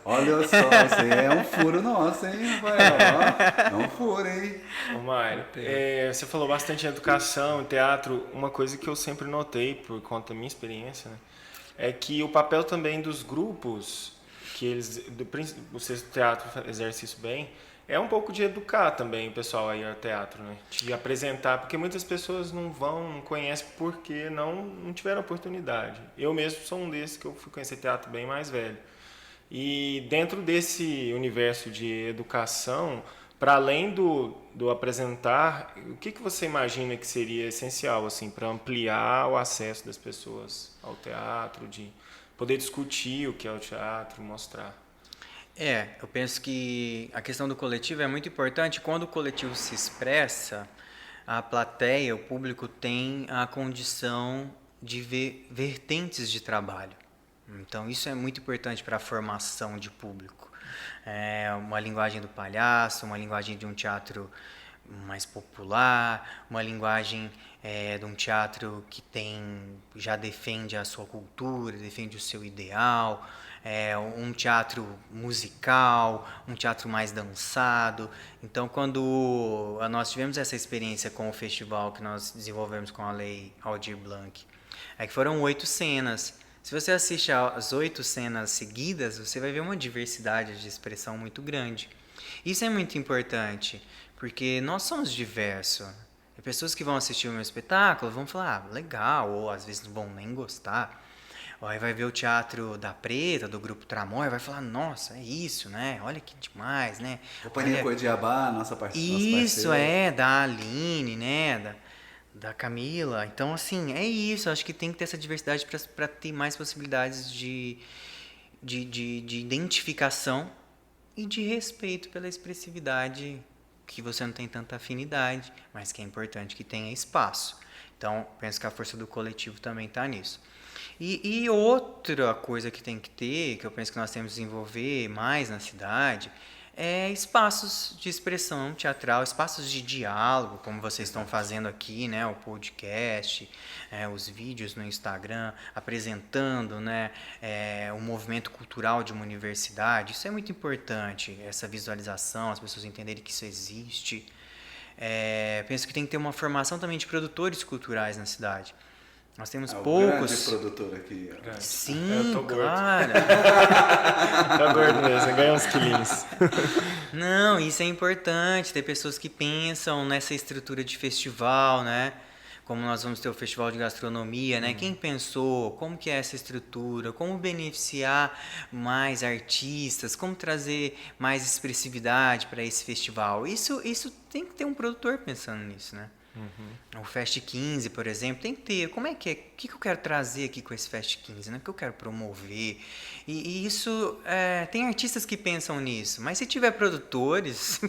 olha só, isso aí é um furo nosso, hein, Rafael? É um furo, hein? Ô, Mário, você falou bastante em educação, em teatro. Uma coisa que eu sempre notei, por conta da minha experiência, né, é que o papel também dos grupos, que eles, o teatro exerce isso bem, é um pouco de educar também o pessoal aí ao teatro, né? De apresentar, porque muitas pessoas não conhecem porque não tiveram oportunidade. Eu mesmo sou um desses que eu fui conhecer teatro bem mais velho. E dentro desse universo de educação, para além do apresentar, o que você imagina que seria essencial assim, para ampliar o acesso das pessoas ao teatro, de poder discutir o que é o teatro, mostrar? Eu penso que a questão do coletivo é muito importante. Quando o coletivo se expressa, a plateia, o público tem a condição de ver vertentes de trabalho. Então isso é muito importante para a formação de público. Uma linguagem do palhaço, uma linguagem de um teatro mais popular, uma linguagem de um teatro que já defende a sua cultura, defende o seu ideal, um teatro musical, um teatro mais dançado. Então, quando nós tivemos essa experiência com o festival que nós desenvolvemos com a Lei Aldir Blanc, que foram 8 cenas. Se você assiste as 8 cenas seguidas, você vai ver uma diversidade de expressão muito grande. Isso é muito importante, porque nós somos diversos. Tem pessoas que vão assistir o meu espetáculo, vão falar, legal, ou às vezes não vão nem gostar. Ou aí vai ver o Teatro da Preta, do Grupo Tramóia, vai falar, nossa, é isso, né? Olha que demais, né? Companhia Coediabá, nossa parceira. Isso, da Aline, né? Da Camila. Então, assim, é isso. Acho que tem que ter essa diversidade para ter mais possibilidades de identificação e de respeito pela expressividade que você não tem tanta afinidade, mas que é importante que tenha espaço. Então, penso que a força do coletivo também está nisso. E outra coisa que tem que ter, que eu penso que nós temos que desenvolver mais na cidade, é espaços de expressão teatral, espaços de diálogo, como vocês estão fazendo aqui, né, o podcast, os vídeos no Instagram, apresentando, né, o movimento cultural de uma universidade. Isso é muito importante, essa visualização, as pessoas entenderem que isso existe. Penso que tem que ter uma formação também de produtores culturais na cidade. Nós temos poucos. Grande produtor aqui. Sim, tô claro. Tá gordo mesmo, ganha uns quilinhos. Não, isso é importante, ter pessoas que pensam nessa estrutura de festival, né? Como nós vamos ter o festival de gastronomia, né? Quem pensou, como que é essa estrutura, como beneficiar mais artistas, como trazer mais expressividade para esse festival. Isso tem que ter um produtor pensando nisso, né? O Fest 15, por exemplo, tem que ter. Como é que é? O que eu quero trazer aqui com esse Fest 15? Né? O que eu quero promover? E isso, tem artistas que pensam nisso, mas se tiver produtores,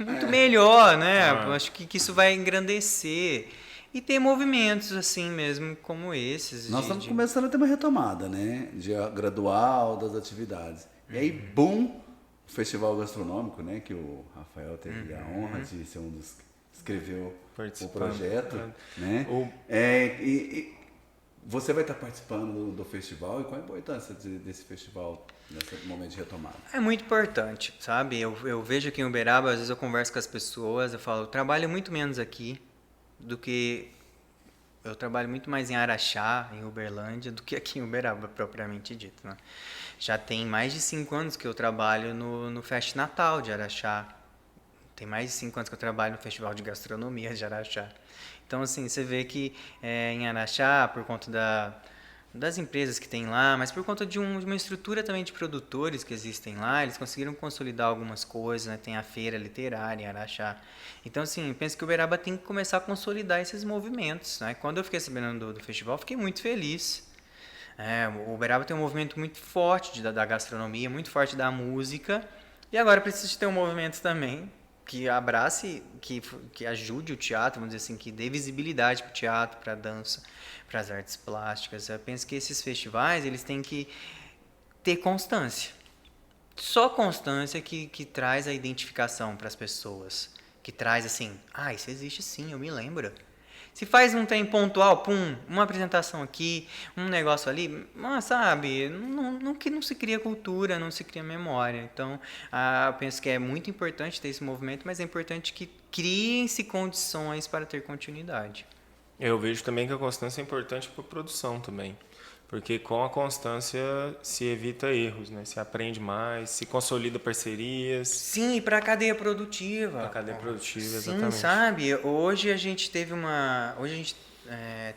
é muito melhor, né? Eu acho que isso vai engrandecer. E ter movimentos assim mesmo, como esses. Nós estamos começando a ter uma retomada, né? Gradual das atividades. E aí, boom, o festival gastronômico, né? Que o Rafael teve a honra de ser um dos que escreveu o projeto, né? E você vai estar participando do festival, e qual a importância desse festival nesse momento de retomada? É muito importante, sabe? Eu vejo aqui em Uberaba, às vezes eu converso com as pessoas, eu falo, eu trabalho muito menos aqui do que... Eu trabalho muito mais em Araxá, em Uberlândia, do que aqui em Uberaba, propriamente dito, né? Já tem mais de 5 anos que eu trabalho no Fest Natal de Araxá. Tem mais de 5 anos que eu trabalho no Festival de Gastronomia de Araxá. Então, assim, você vê que em Araxá, por conta das empresas que tem lá, mas por conta de uma estrutura também de produtores que existem lá, eles conseguiram consolidar algumas coisas, né? Tem a feira literária em Araxá. Então, assim, eu penso que o Uberaba tem que começar a consolidar esses movimentos, né? Quando eu fiquei sabendo do festival, fiquei muito feliz. O Uberaba tem um movimento muito forte da gastronomia, muito forte da música, e agora precisa de ter um movimento também que abrace, que ajude o teatro, vamos dizer assim, que dê visibilidade para o teatro, para a dança, para as artes plásticas. Eu penso que esses festivais, eles têm que ter constância. Só constância que traz a identificação para as pessoas. Que traz assim, isso existe sim, eu me lembro. Se faz um trem pontual, uma apresentação aqui, um negócio ali, sabe, não se cria cultura, não se cria memória. Então, eu penso que é muito importante ter esse movimento, mas é importante que criem-se condições para ter continuidade. Eu vejo também que a constância é importante para a produção também, porque com a constância se evita erros, né? Se aprende mais, se consolida parcerias. Sim, para a cadeia produtiva. Para a cadeia produtiva, sim, exatamente. Sim, sabe? Hoje a gente teve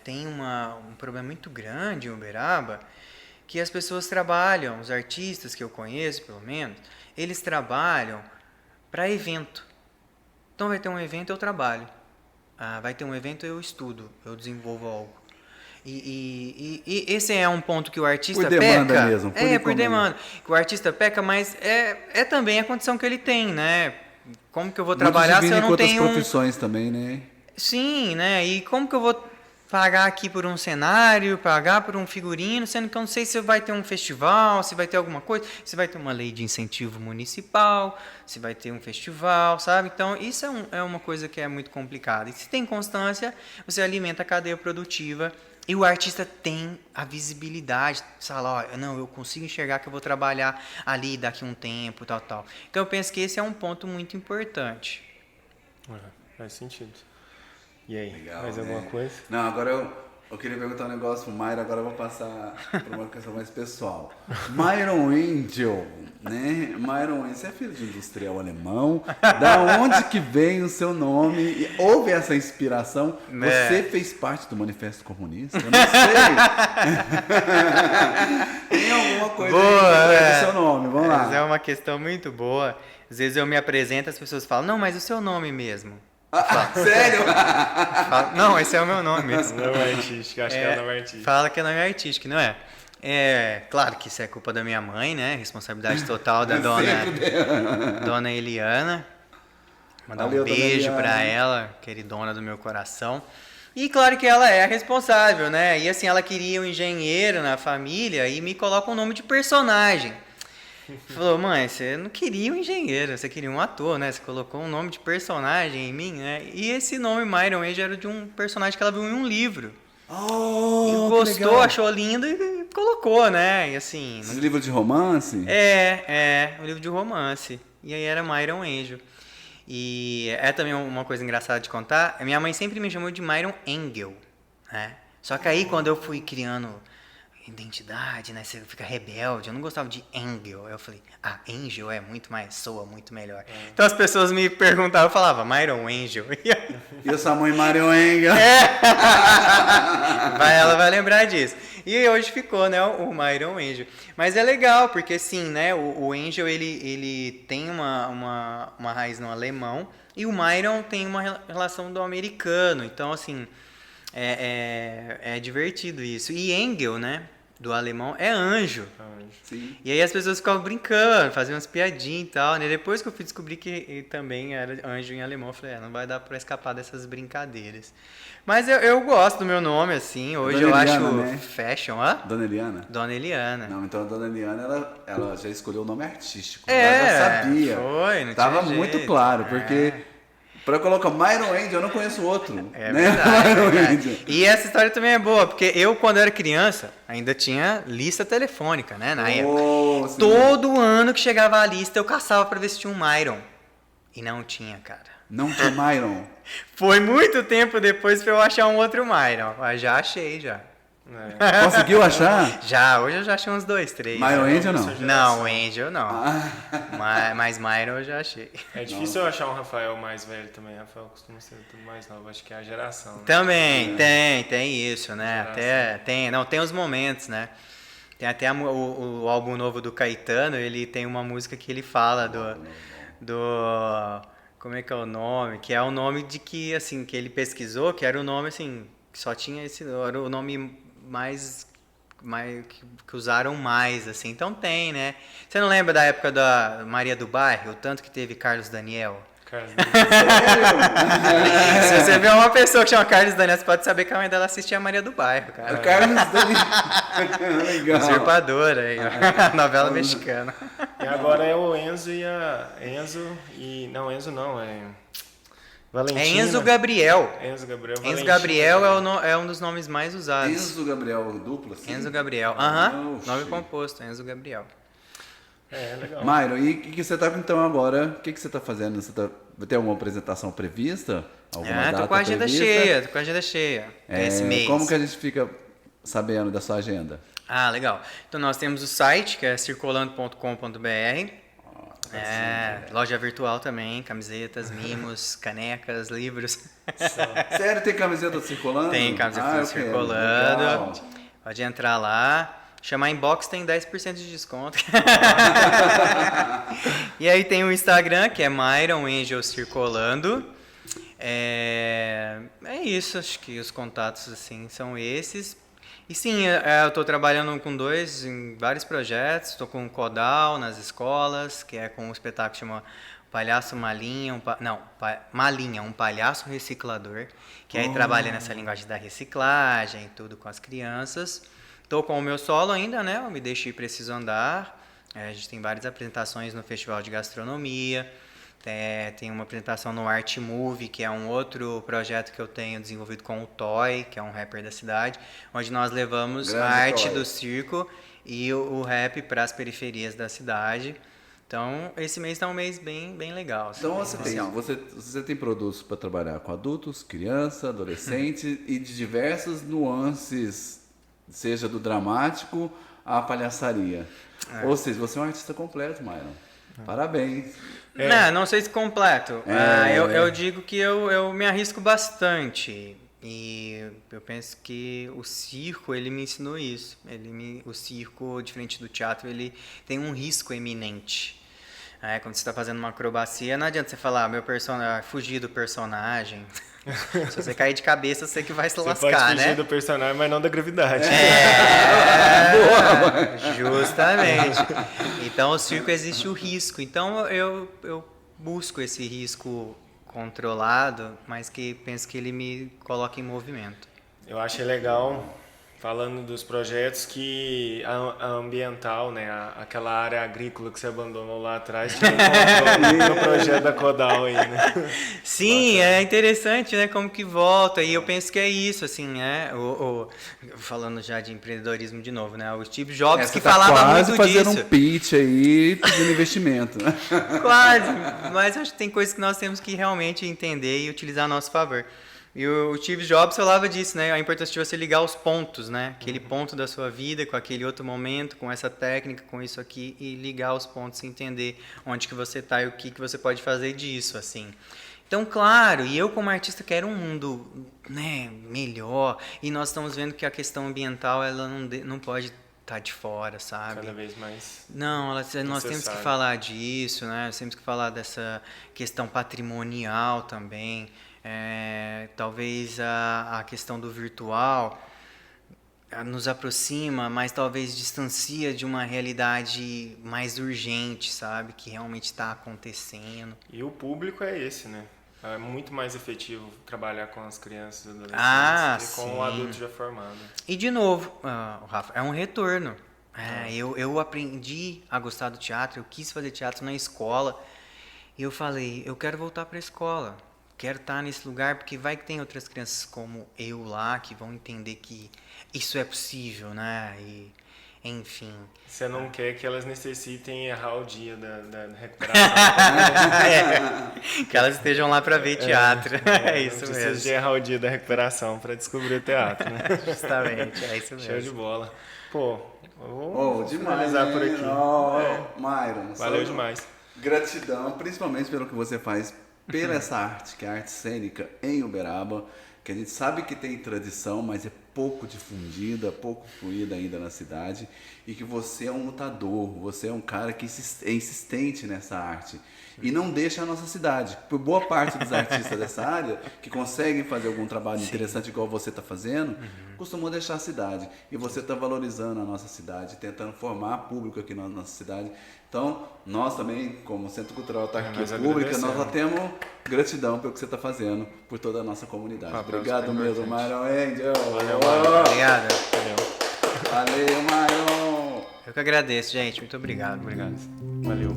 tem um problema muito grande em Uberaba, que as pessoas trabalham, os artistas que eu conheço, pelo menos, eles trabalham para evento. Então vai ter um evento, eu trabalho. Vai ter um evento, eu estudo, eu desenvolvo algo. E esse é um ponto que o artista peca. Por demanda mesmo. Por demanda. Que o artista peca, mas é também a condição que ele tem, né? Como que eu vou trabalhar se eu não tenho... outras profissões também, né? Sim, né? E como que eu vou pagar aqui por um cenário, pagar por um figurino, sendo que eu não sei se vai ter um festival, se vai ter alguma coisa, se vai ter uma lei de incentivo municipal, se vai ter um festival, sabe? Então, isso é uma coisa que é muito complicada. E se tem constância, você alimenta a cadeia produtiva e o artista tem a visibilidade, fala, eu consigo enxergar que eu vou trabalhar ali daqui a um tempo, tal. Então, eu penso que esse é um ponto muito importante. Faz sentido. E aí, legal, mais alguma coisa? Não, agora eu queria perguntar um negócio pro Myron, agora eu vou passar para uma questão mais pessoal. Myron Angel, né? Myron Angel, você é filho de industrial alemão, da onde que vem o seu nome? E houve essa inspiração? Você fez parte do Manifesto Comunista? Eu não sei. Tem alguma coisa aí do seu nome, vamos lá. Essa é uma questão muito boa. Às vezes eu me apresento e as pessoas falam, não, mas o seu nome mesmo. Sério? Não, esse é o meu nome mesmo. Nome artístico, acho que é o nome artístico. Fala que é nome artístico, não é? Claro que isso é culpa da minha mãe, né? Responsabilidade total da dona Eliana. Mandar um beijo pra ela, queridona do meu coração. E claro que ela é a responsável, né? E assim, ela queria um engenheiro na família e me coloca um nome de personagem. Falou, mãe, você não queria um engenheiro, você queria um ator, né? Você colocou um nome de personagem em mim, né? E esse nome, Myron Angel, era de um personagem que ela viu em um livro. E gostou, achou lindo e colocou, né? E assim... Esse livro de romance? Um livro de romance. E aí era Myron Angel. E é também uma coisa engraçada de contar, a minha mãe sempre me chamou de Myron Engel, né? Só que aí quando eu fui criando... identidade, né? Você fica rebelde. Eu não gostava de Angel. Eu falei, Angel soa muito melhor. Então as pessoas me perguntavam, eu falava, Myron Angel. E a sua mãe, Myron Angel? Ela vai lembrar disso. E hoje ficou, né, o Myron Angel. Mas é legal, porque assim, né, o Angel, ele tem uma raiz no alemão, e o Myron tem uma relação do americano. Então, assim, é divertido isso. E Engel, né, do alemão, é anjo. Sim. E aí as pessoas ficavam brincando, faziam umas piadinhas e tal, né? Depois que eu fui descobrir que ele também era anjo em alemão, eu falei, não vai dar pra escapar dessas brincadeiras. Mas eu gosto do meu nome, assim, hoje Dona eu Eliana, acho né? fashion, ó. Dona Eliana? Dona Eliana. Não, então a Dona Eliana, ela já escolheu o nome artístico. É, ela já sabia. foi, não Tava tinha muito jeito. claro, porque pra colocar Myron Angel, eu não conheço outro. É né? verdade, Myron verdade. Angel. E essa história também é boa, porque eu, quando era criança, ainda tinha lista telefônica, né, na época. Sim. Todo ano que chegava a lista, eu caçava pra ver se tinha um Myron. E não tinha, cara. Não tinha Myron. Foi muito tempo depois pra eu achar um outro Myron. Mas já achei, já. Conseguiu achar? Já, hoje eu já achei uns 2, 3. Myron Angel não? Não, Angel não. Ah. Mas Myron eu já achei. É difícil eu achar um Rafael mais velho também. Rafael costuma ser tudo mais novo. Acho que é a geração. Né? Também, tem isso, né? Até tem os momentos, né? Tem até o álbum novo do Caetano, ele tem uma música que ele fala do como é que é o nome? Que é o nome de que, assim, que ele pesquisou, que era o nome, assim, que só tinha era o nome mais que usaram mais, assim. Então tem, né? Você não lembra da época da Maria do Bairro, o tanto que teve Carlos Daniel? Se você vê uma pessoa que chama Carlos Daniel, você pode saber que a mãe dela assistia a Maria do Bairro, cara. Carlos Daniel. Legal. Usurpadora aí, ó. Novela mexicana. E agora é o Enzo e a... Não, Enzo não, é... Valentina. É Enzo Gabriel. Enzo Gabriel. Enzo Valentina Gabriel também. é um dos nomes mais usados. Enzo Gabriel dupla, assim? Enzo Gabriel. Oxi. Nome composto, Enzo Gabriel. É, legal. Myron, e o que você tá então agora? O que você tá fazendo? Vai ter alguma apresentação prevista? Alguma data Tô com a agenda prevista? cheia. Esse mês. Como que a gente fica sabendo da sua agenda? Ah, legal. Então nós temos o site, que é circulando.com.br. Loja virtual também, camisetas, mimos, canecas, livros. Sério, tem camiseta circulando? Tem camiseta eu circulando. Legal. Pode entrar lá. Chamar inbox tem 10% de desconto. E aí tem o Instagram, que é Myron Angel Circulando. É isso, acho que os contatos assim são esses. E sim, eu estou trabalhando em vários projetos. Estou com o Codal nas escolas, que é com um espetáculo que chama Palhaço Malinha, Malinha, um palhaço reciclador, que aí trabalha nessa linguagem da reciclagem e tudo com as crianças. Estou com o meu solo ainda, né? Eu Me Deixe e Preciso Andar. A gente tem várias apresentações no Festival de Gastronomia. Tem uma apresentação no Art Movie, que é um outro projeto que eu tenho desenvolvido com o Toy, que é um rapper da cidade, onde nós levamos a arte do circo e o rap para as periferias da cidade. Então, esse mês está um mês bem legal. Assim, Então bem você tem produtos para trabalhar com adultos, criança, adolescente e de diversas nuances, seja do dramático à palhaçaria. Ou seja, você é um artista completo, Myron. Parabéns. Não sei se completo. Eu digo que eu me arrisco bastante. E eu penso que o circo, ele me ensinou isso. O circo, diferente do teatro, ele tem um risco eminente. Quando você está fazendo uma acrobacia, não adianta você falar, fugir do personagem. Se você cair de cabeça, você que vai se lascar, Você pode fugir né? do personagem, mas não da gravidade. Justamente. Então, o circo existe o risco. Então, eu busco esse risco controlado, mas que penso que ele me coloca em movimento. Eu achei legal, falando dos projetos, que a ambiental, né, aquela área agrícola que você abandonou lá atrás, te encontrou no projeto da Codal aí, né? Sim, é interessante, né, como que volta, e eu penso que é isso, assim, né, falando já de empreendedorismo de novo, né, o Steve Jobs que falava muito fazendo disso. um pitch aí, pedindo investimento, né? Quase, mas acho que tem coisas que nós temos que realmente entender e utilizar a nosso favor. E o Steve Jobs falava disso, né? A importância de você ligar os pontos, né? Aquele ponto da sua vida com aquele outro momento, com essa técnica, com isso aqui, e ligar os pontos e entender onde que você está e o que você pode fazer disso, assim. Então, claro, e eu como artista quero um mundo, né, melhor, e nós estamos vendo que a questão ambiental ela não pode estar de fora, sabe? Cada vez mais Não, nós temos que necessário. falar disso, né? Nós temos que falar dessa questão patrimonial também. Talvez a questão do virtual nos aproxima, mas talvez distancia de uma realidade mais urgente, sabe? Que realmente está acontecendo. E o público é esse, né? É muito mais efetivo trabalhar com as crianças e adolescentes que com sim. o adulto já formado. E de novo, Rafa, é um retorno. Eu aprendi a gostar do teatro, eu quis fazer teatro na escola. E eu falei, eu quero voltar para a escola. Quero estar nesse lugar, porque vai que tem outras crianças como eu lá, que vão entender que isso é possível, né? E, enfim. Você não quer que elas necessitem errar o dia da recuperação. Que elas estejam lá para ver teatro. É isso não precisa mesmo. de errar o dia da recuperação para descobrir o teatro, né? Justamente, é isso mesmo. Show de bola. Pô, vou demais, finalizar por aqui. Myron, Valeu demais. Gratidão, principalmente pelo que você faz pela essa arte, que é a arte cênica em Uberaba, que a gente sabe que tem tradição, mas é pouco difundida, pouco fluida ainda na cidade, e que você é um lutador, você é um cara que é insistente nessa arte e não deixa a nossa cidade. Por boa parte dos artistas dessa área, que conseguem fazer algum trabalho interessante igual você está fazendo, costumam deixar a cidade. E você está valorizando a nossa cidade, tentando formar público aqui na nossa cidade. Então, nós também, como Centro Cultural Autarquia Pública, nós só temos gratidão pelo que você está fazendo por toda a nossa comunidade. Obrigado mesmo, Myron Angel. Valeu, Myron. Obrigado. Valeu, Myron. Eu que agradeço, gente. Muito obrigado. Obrigado. Valeu.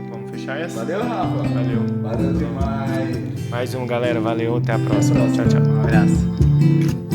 Vamos fechar essa? Valeu, Rafa. Valeu. Valeu demais. Mais um, galera. Valeu. Até a próxima. Tchau, tchau. Um abraço.